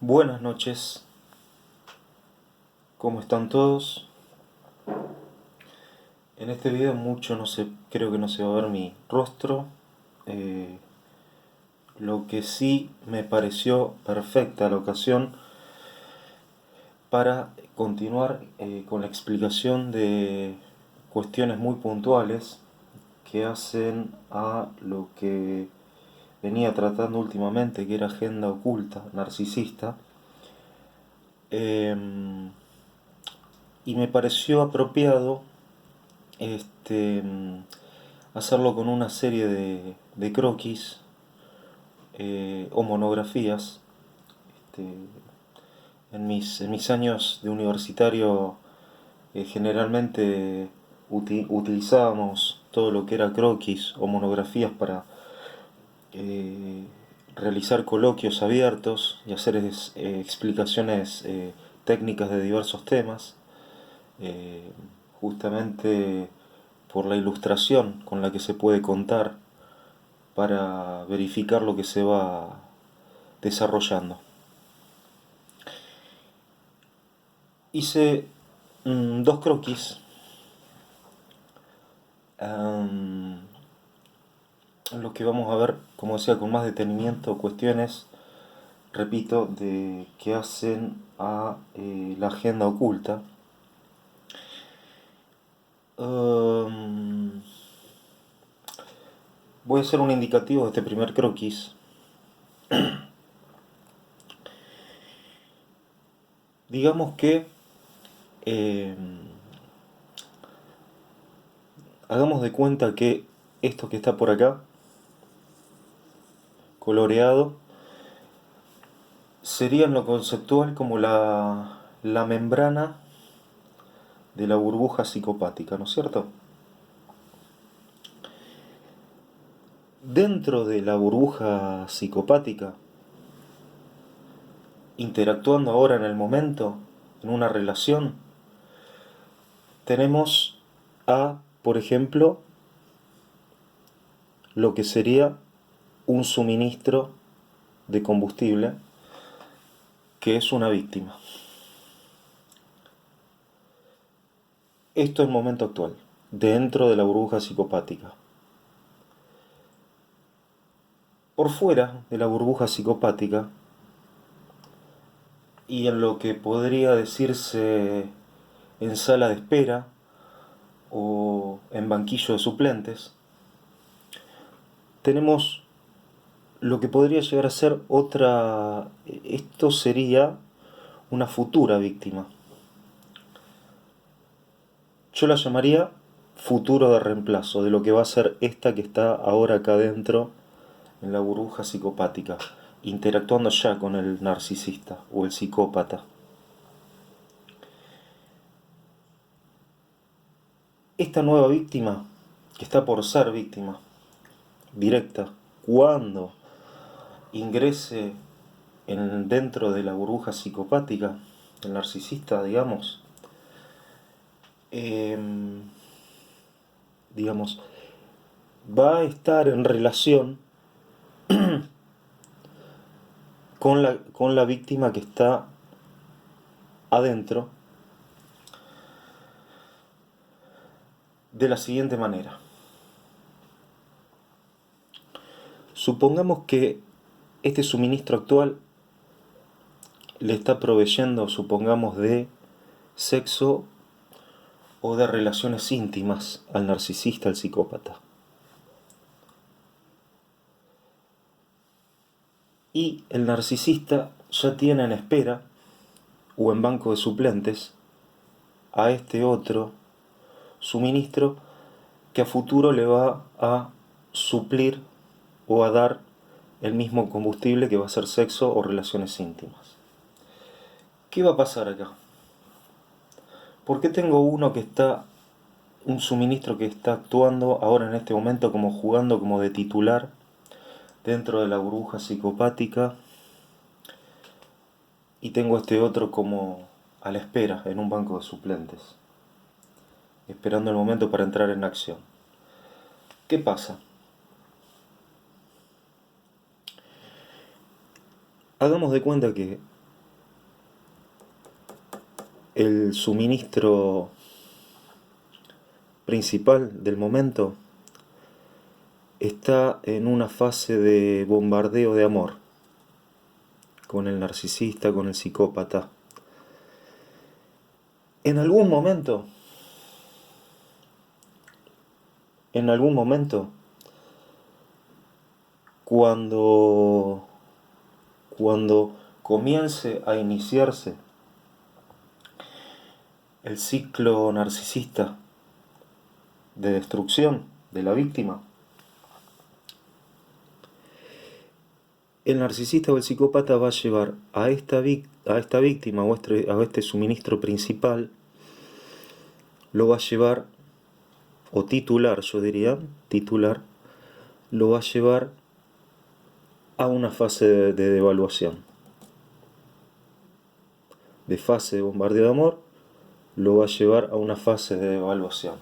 Buenas noches, ¿cómo están todos? En este video creo que no se va a ver mi rostro. eh, lo que sí me pareció perfecta la ocasión para continuar con la explicación de cuestiones muy puntuales que hacen a lo que venía tratando últimamente, que era agenda oculta, narcisista. Em, y me pareció apropiado este, hacerlo con una serie de croquis o monografías. Este, en mis años de universitario generalmente utilizábamos todo lo que era croquis o monografías para eh, realizar coloquios abiertos y hacer explicaciones técnicas de diversos temas. eh, Justamente por la ilustración con la que se puede contar para verificar lo que se va desarrollando. Hice dos croquis en los que vamos a ver, como decía, con más detenimiento cuestiones, repito, de que hacen a la agenda oculta. Um, Voy a hacer un indicativo de este primer croquis. Digamos que eh, hagamos de cuenta que esto que está por acá, coloreado, sería en lo conceptual como la membrana de la burbuja psicopática, ¿no es cierto? Dentro de la burbuja psicopática, interactuando ahora en el momento, en una relación, tenemos por ejemplo, lo que sería un suministro de combustible, que es una víctima. Esto es el momento actual, dentro de la burbuja psicopática. Por fuera de la burbuja psicopática, y en lo que podría decirse en sala de espera o en banquillo de suplentes, tenemos lo que podría llegar a ser otra. Esto sería una futura víctima. Yo la llamaría futuro de reemplazo de lo que va a ser esta que está ahora acá adentro en la burbuja psicopática, interactuando ya con el narcisista o el psicópata. Esta nueva víctima, que está por ser víctima directa, cuando ingrese dentro de la burbuja psicopática, el narcisista, eh, digamos, va a estar en relación con la víctima que está adentro de la siguiente manera. Supongamos que este suministro actual le está proveyendo, supongamos, de sexo o de relaciones íntimas al narcisista, al psicópata. Y el narcisista ya tiene en espera o en banco de suplentes a este otro suministro que a futuro le va a suplir o a dar el mismo combustible que va a ser sexo o relaciones íntimas. ¿Qué va a pasar acá? ¿Por qué tengo un suministro que está actuando ahora en este momento como jugando como de titular dentro de la burbuja psicopática y tengo este otro como a la espera en un banco de suplentes, esperando el momento para entrar en acción? ¿Qué pasa? Hagamos de cuenta que el suministro principal del momento está en una fase de bombardeo de amor con el narcisista, con el psicópata. En algún momento, cuando comience a iniciarse el ciclo narcisista de destrucción de la víctima, el narcisista o el psicópata va a llevar a esta víctima o a este suministro principal, lo va a llevar, o titular, yo diría, lo va a llevar a una fase de devaluación. De fase de bombardeo de amor, lo va a llevar a una fase de devaluación.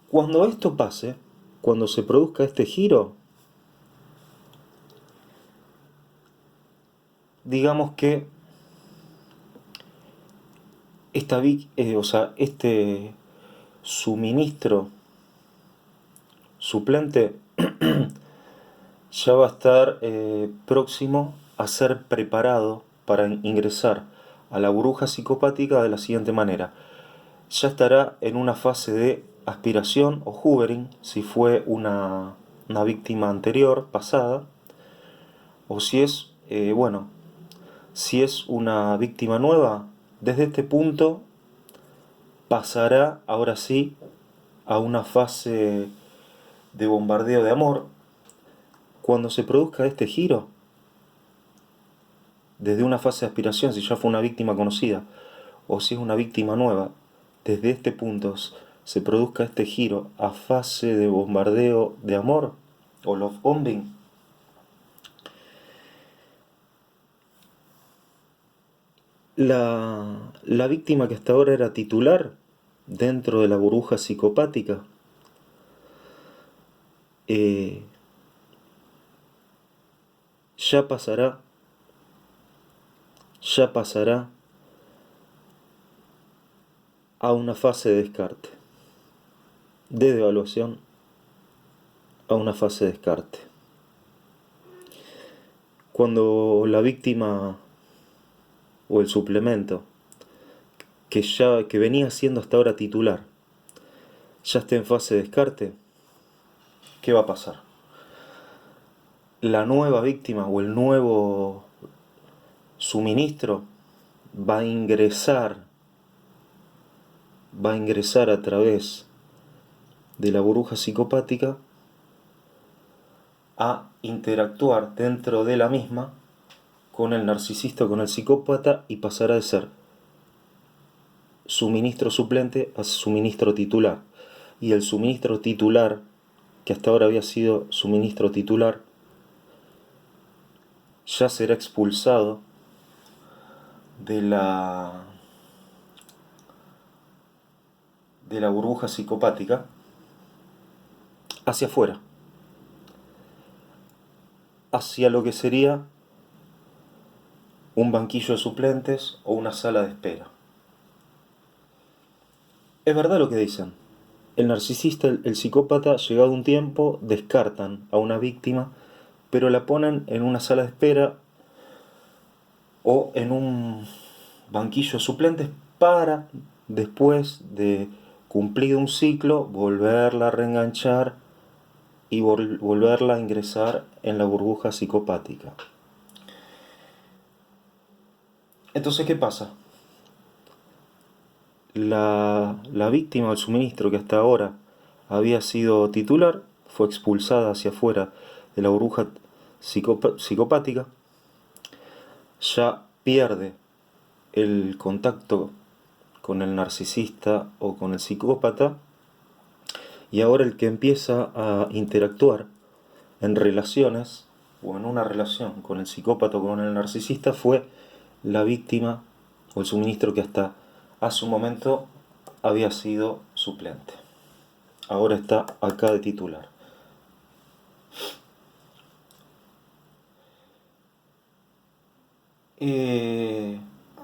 Cuando esto pase, cuando se produzca este giro, digamos que este suministro suplente ya va a estar próximo a ser preparado para ingresar a la burbuja psicopática de la siguiente manera. Ya estará en una fase de aspiración o hoovering, si fue una víctima anterior, pasada, o si es, si es una víctima nueva, desde este punto pasará ahora sí a una fase de bombardeo de amor. Cuando se produzca este giro, desde una fase de aspiración, si ya fue una víctima conocida, o si es una víctima nueva, desde este punto se produzca este giro a fase de bombardeo de amor, o love bombing, la víctima que hasta ahora era titular dentro de la burbuja psicopática, ya pasará a una fase de descarte, de devaluación a una fase de descarte. Cuando la víctima o el suplemento que venía siendo hasta ahora titular ya esté en fase de descarte, ¿qué va a pasar? La nueva víctima o el nuevo suministro va a ingresar a través de la burbuja psicopática a interactuar dentro de la misma con el narcisista, con el psicópata, y pasará de ser suministro suplente a suministro titular. Y el suministro titular, que hasta ahora había sido suministro titular, ya será expulsado de la burbuja psicopática hacia afuera, hacia lo que sería un banquillo de suplentes o una sala de espera. Es verdad lo que dicen. El narcisista, el psicópata, llegado un tiempo, descartan a una víctima, pero la ponen en una sala de espera o en un banquillo de suplentes para, después de cumplido un ciclo, volverla a reenganchar y volverla a ingresar en la burbuja psicopática. Entonces, ¿qué pasa? La víctima del suministro, que hasta ahora había sido titular, fue expulsada hacia afuera de la burbuja psicopática, ya pierde el contacto con el narcisista o con el psicópata, y ahora el que empieza a interactuar en relaciones o en una relación con el psicópata o con el narcisista fue la víctima o el suministro que hasta hace un momento había sido suplente. Ahora está acá de titular.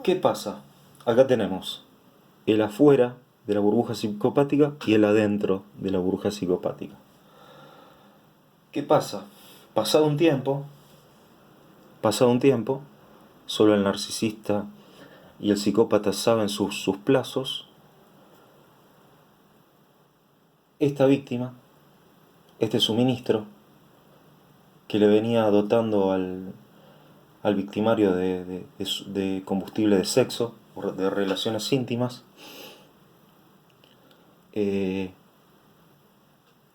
¿Qué pasa? Acá tenemos el afuera de la burbuja psicopática y el adentro de la burbuja psicopática. ¿Qué pasa? Pasado un tiempo, solo el narcisista y el psicópata saben sus plazos. Esta víctima, este suministro que le venía dotando al victimario de combustible de sexo, de relaciones íntimas,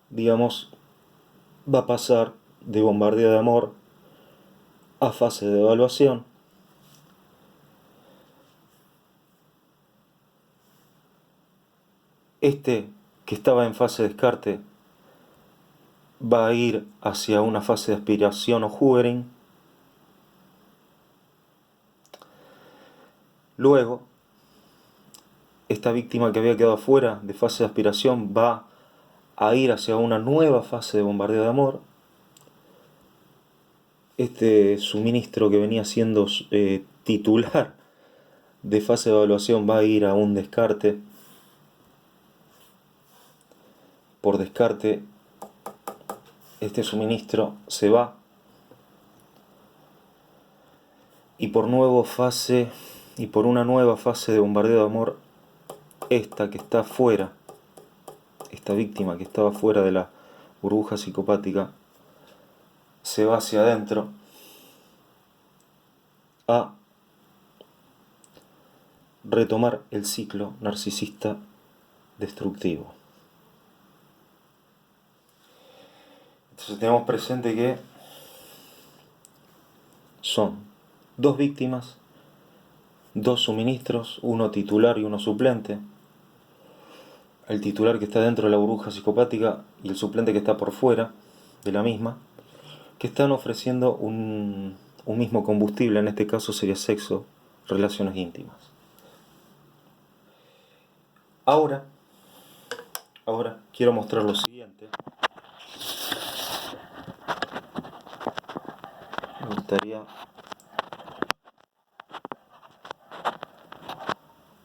digamos, va a pasar de bombardeo de amor a fase de evaluación. Este que estaba en fase de descarte va a ir hacia una fase de aspiración o hoovering. Luego, esta víctima que había quedado fuera de fase de aspiración va a ir hacia una nueva fase de bombardeo de amor. Este suministro que venía siendo titular de fase de evaluación va a ir a un descarte. Por descarte, este suministro se va y por una nueva fase de bombardeo de amor, esta que está fuera, esta víctima que estaba fuera de la burbuja psicopática, se va hacia adentro a retomar el ciclo narcisista destructivo. Entonces tenemos presente que son dos víctimas, dos suministros, uno titular y uno suplente. El titular que está dentro de la burbuja psicopática y el suplente que está por fuera de la misma, que están ofreciendo un mismo combustible, en este caso sería sexo, relaciones íntimas. Ahora quiero mostrar lo siguiente. Me gustaría...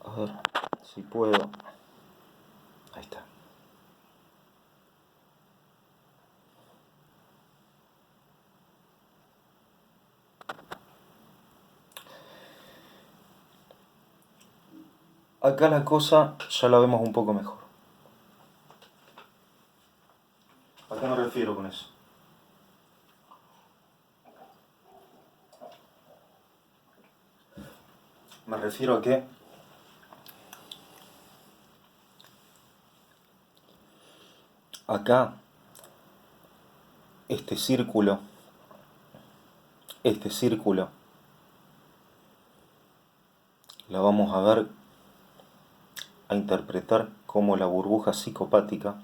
A ver si puedo... Ahí está. Acá la cosa ya la vemos un poco mejor. ¿A qué me refiero con eso? Me refiero a que acá este círculo la vamos a ver, a interpretar como la burbuja psicopática,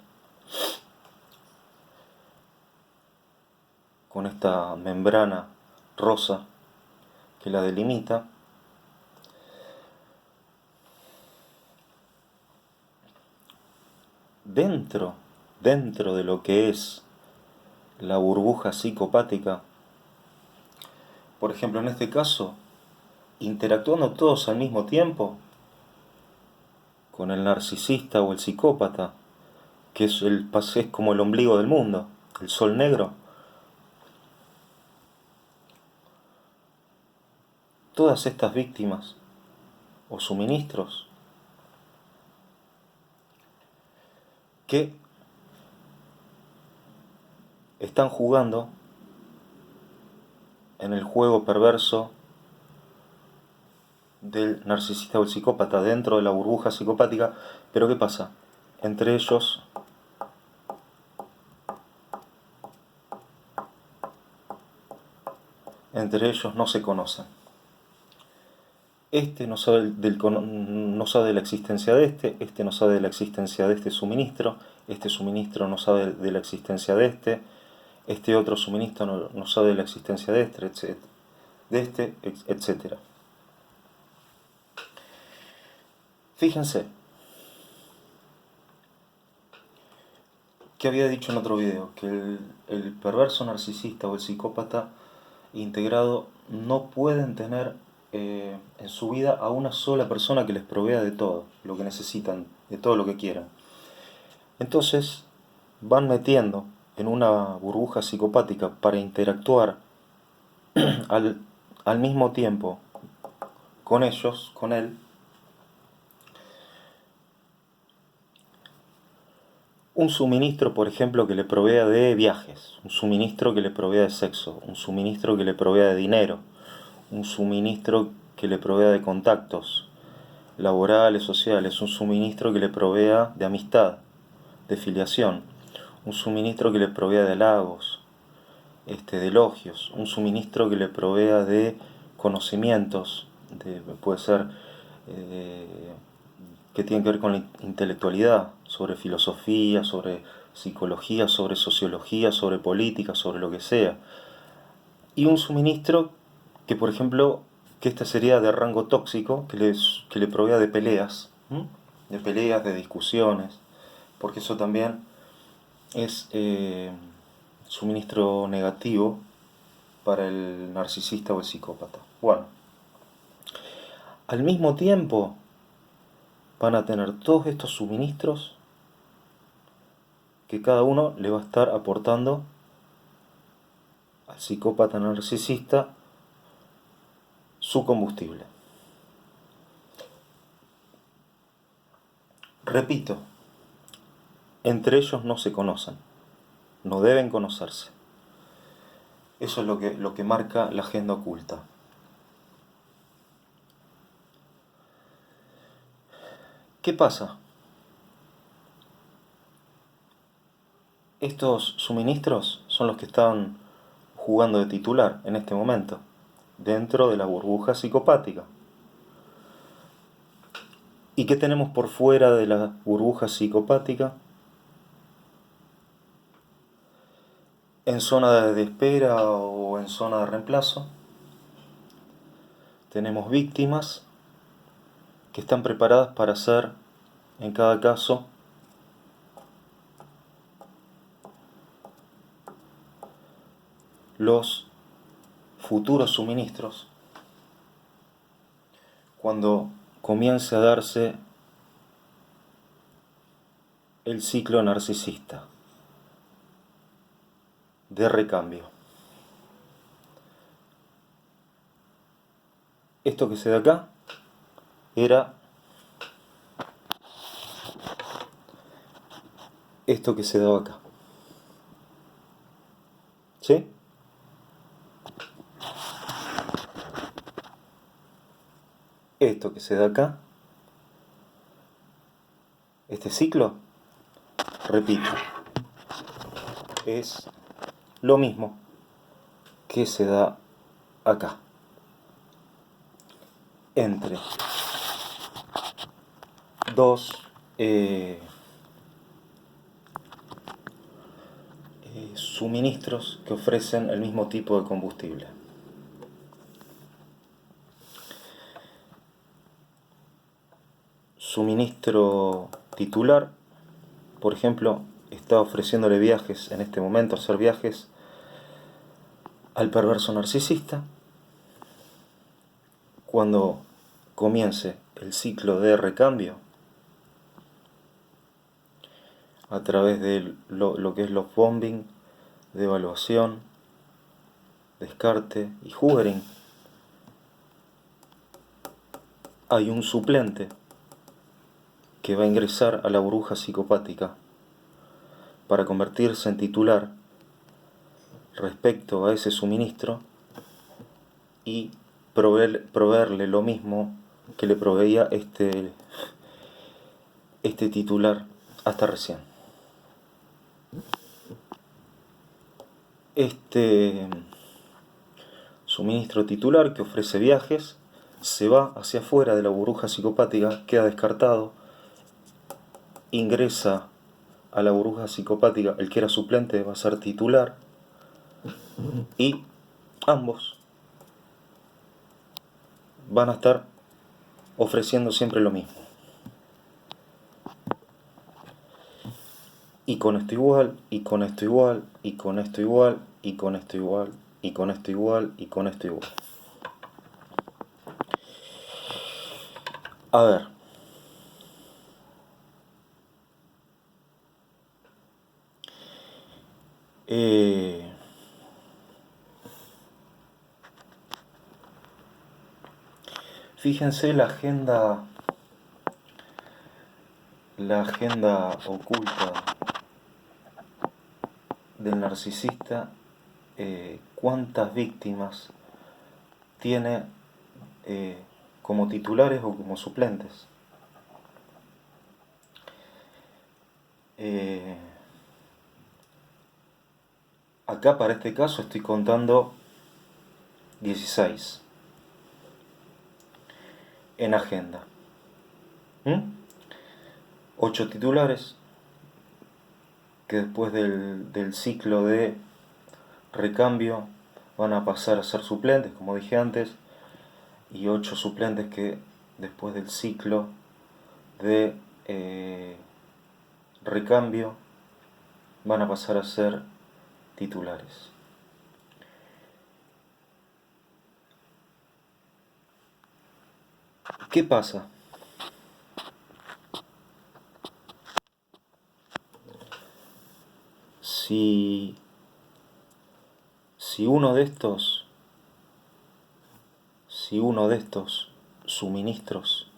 con esta membrana rosa que la delimita. Dentro de lo que es la burbuja psicopática, por ejemplo en este caso, interactuando todos al mismo tiempo con el narcisista o el psicópata, que es como el ombligo del mundo, el sol negro. Todas estas víctimas o suministros que están jugando en el juego perverso del narcisista o el psicópata dentro de la burbuja psicopática. Pero ¿qué pasa? Entre ellos no se conocen. Este no sabe de la existencia de este no sabe de la existencia de este suministro no sabe de la existencia de este otro suministro no sabe de la existencia de este, etc. Fíjense que había dicho en otro video que el perverso narcisista o el psicópata integrado no pueden tener en su vida a una sola persona que les provea de todo lo que necesitan, de todo lo que quieran. Entonces van metiendo en una burbuja psicopática para interactuar al, al mismo tiempo con ellos, con él, un suministro, por ejemplo, que le provea de viajes, un suministro que le provea de sexo, un suministro que le provea de dinero, un suministro que le provea de contactos laborales, sociales, un suministro que le provea de amistad, de filiación, un suministro que le provea de halagos, de elogios, un suministro que le provea de conocimientos, puede ser que tienen que ver con la intelectualidad, sobre filosofía, sobre psicología, sobre sociología, sobre política, sobre lo que sea. Y un suministro que, por ejemplo, que este sería de rango tóxico, que le provea de peleas, de discusiones, porque eso también es suministro negativo para el narcisista o el psicópata. Bueno, al mismo tiempo van a tener todos estos suministros que cada uno le va a estar aportando al psicópata narcisista su combustible. Repito, entre ellos no se conocen, no deben conocerse. Eso es lo que marca la agenda oculta. ¿Qué pasa? Estos suministros son los que están jugando de titular en este momento, dentro de la burbuja psicopática. ¿Y qué tenemos por fuera de la burbuja psicopática? En zona de espera o en zona de reemplazo, tenemos víctimas que están preparadas para ser, en cada caso, los futuros suministros cuando comience a darse el ciclo narcisista de recambio. Esto que se da acá era esto que se daba acá. ¿Sí? Esto que se da acá, este ciclo, repito, es lo mismo que se da acá, entre dos suministros que ofrecen el mismo tipo de combustible. Suministro titular, por ejemplo, está ofreciéndole viajes en este momento, hacer viajes al perverso narcisista. Cuando comience el ciclo de recambio, a través de lo que es los bombing, de evaluación, descarte y hoovering, hay un suplente que va a ingresar a la burbuja psicopática para convertirse en titular respecto a ese suministro y proveerle lo mismo que le proveía este titular hasta recién. Este suministro titular que ofrece viajes se va hacia afuera de la burbuja psicopática, queda descartado, ingresa a la burbuja psicopática, el que era suplente va a ser titular y ambos van a estar ofreciendo siempre lo mismo. Y con esto igual, y con esto igual, y con esto igual, y con esto igual, y con esto igual, y con esto igual. A ver. Fíjense la agenda oculta del narcisista, cuántas víctimas tiene como titulares o como suplentes. Acá para este caso estoy contando 16 en agenda. 8 titulares que después del ciclo de recambio van a pasar a ser suplentes, como dije antes, y 8 suplentes que después del ciclo de recambio van a pasar a ser titulares. ¿Qué pasa? Si uno de estos suministros,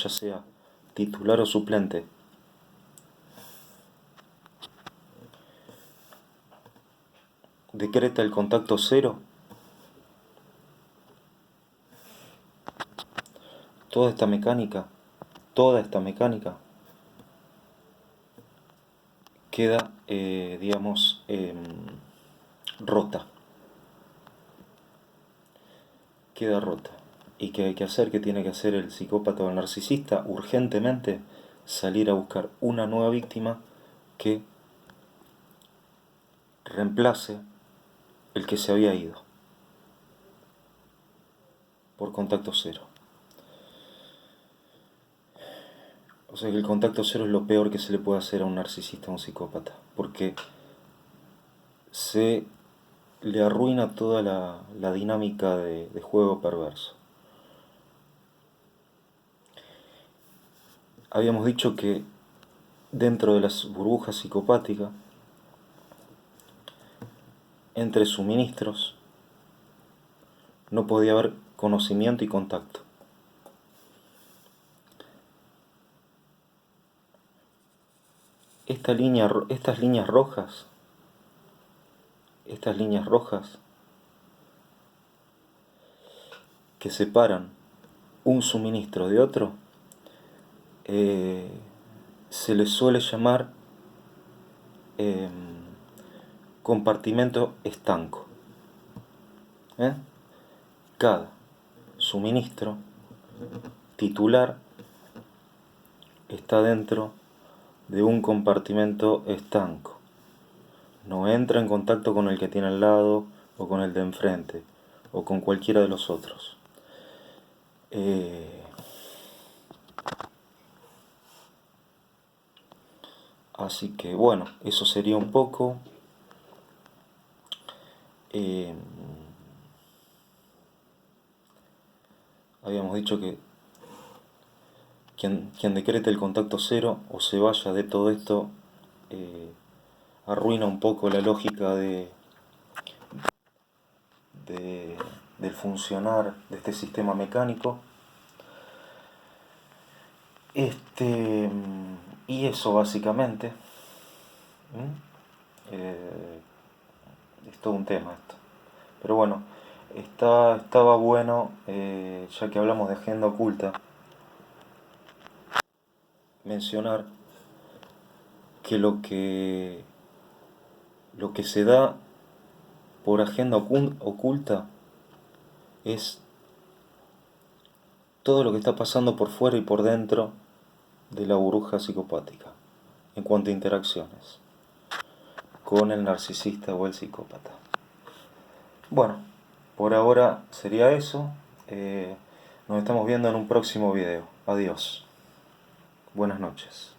ya sea titular o suplente, decreta el contacto cero, toda esta mecánica queda, rota. Queda rota. ¿Y qué hay que hacer? ¿Qué tiene que hacer el psicópata o el narcisista? Urgentemente salir a buscar una nueva víctima que reemplace el que se había ido por contacto cero. O sea que el contacto cero es lo peor que se le puede hacer a un narcisista o a un psicópata, porque se le arruina toda la dinámica de juego perverso. Habíamos dicho que dentro de las burbujas psicopáticas, entre suministros, no podía haber conocimiento y contacto. Estas líneas rojas que separan un suministro de otro, se les suele llamar compartimento estanco. Cada suministro titular está dentro de un compartimento estanco. No entra en contacto con el que tiene al lado o con el de enfrente o con cualquiera de los otros. Así que bueno, eso sería un poco. Habíamos dicho que quien decrete el contacto cero o se vaya de todo esto arruina un poco la lógica del funcionar de este sistema mecánico. Y eso básicamente. Es todo un tema esto. Pero bueno, estaba bueno, ya que hablamos de agenda oculta, mencionar que lo que se da por agenda oculta es todo lo que está pasando por fuera y por dentro de la burbuja psicopática en cuanto a interacciones con el narcisista o el psicópata. Bueno, por ahora sería eso. Nos estamos viendo en un próximo video. Adiós. Buenas noches.